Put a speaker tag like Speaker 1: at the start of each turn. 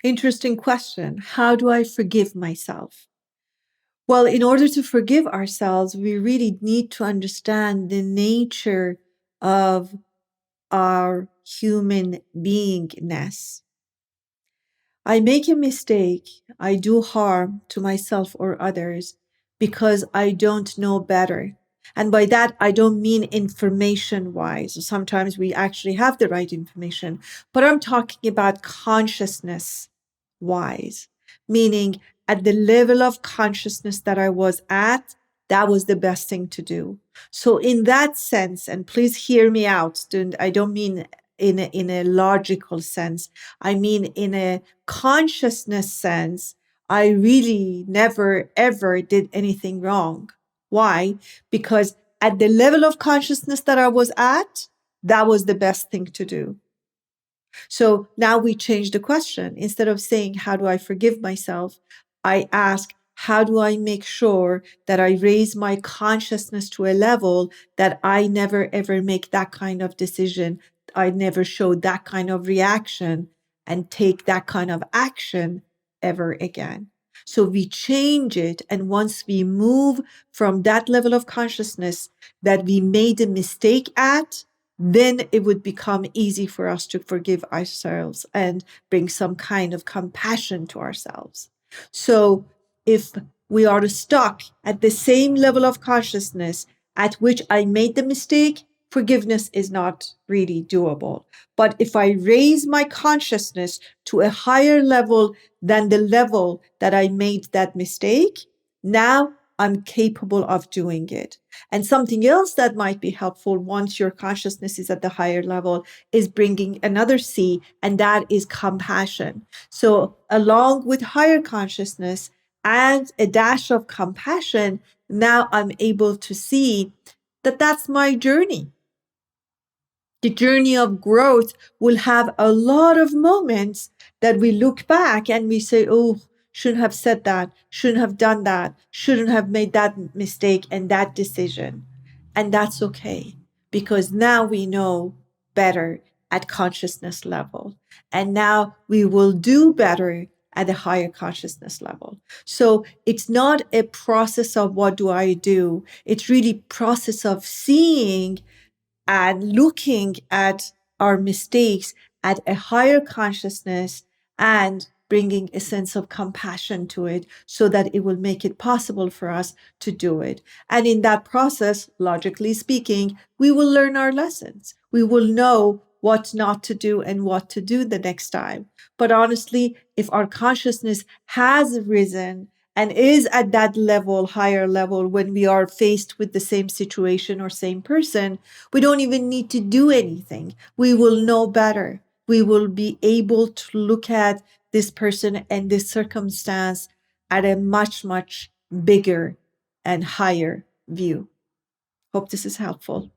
Speaker 1: Interesting question. How do I forgive myself? Well, in order to forgive ourselves, we really need to understand the nature of our human beingness. I make a mistake, I do harm to myself or others because I don't know better. And by that, I don't mean information wise. Sometimes we actually have the right information, but I'm talking about consciousness wise, meaning at the level of consciousness that I was at, that was the best thing to do. So in that sense, and please hear me out, I don't mean in a logical sense. I mean, in a consciousness sense, I really never ever did anything wrong. Why? Because at the level of consciousness that I was at, that was the best thing to do. So now we change the question. Instead of saying, how do I forgive myself? I ask, how do I make sure that I raise my consciousness to a level that I never ever make that kind of decision? I never show that kind of reaction and take that kind of action ever again. So we change it. And once we move from that level of consciousness that we made a mistake at, then it would become easy for us to forgive ourselves and bring some kind of compassion to ourselves. So if we are stuck at the same level of consciousness at which I made the mistake, forgiveness is not really doable. But if I raise my consciousness to a higher level than the level that I made that mistake, now I'm capable of doing it. And something else that might be helpful once your consciousness is at the higher level is bringing another C, and that is compassion. So along with higher consciousness and a dash of compassion, now I'm able to see that that's my journey. The journey of growth will have a lot of moments that we look back and we say, oh, shouldn't have said that, shouldn't have done that, shouldn't have made that mistake and that decision. And that's okay, because now we know better at consciousness level. And now we will do better at a higher consciousness level. So it's not a process of what do I do? It's really process of seeing and looking at our mistakes at a higher consciousness and bringing a sense of compassion to it so that it will make it possible for us to do it. And in that process, logically speaking, we will learn our lessons. We will know what not to do and what to do the next time. But honestly, if our consciousness has risen and is at that level, higher level, when we are faced with the same situation or same person, we don't even need to do anything. We will know better. We will be able to look at this person and this circumstance at a much, much bigger and higher view. Hope this is helpful.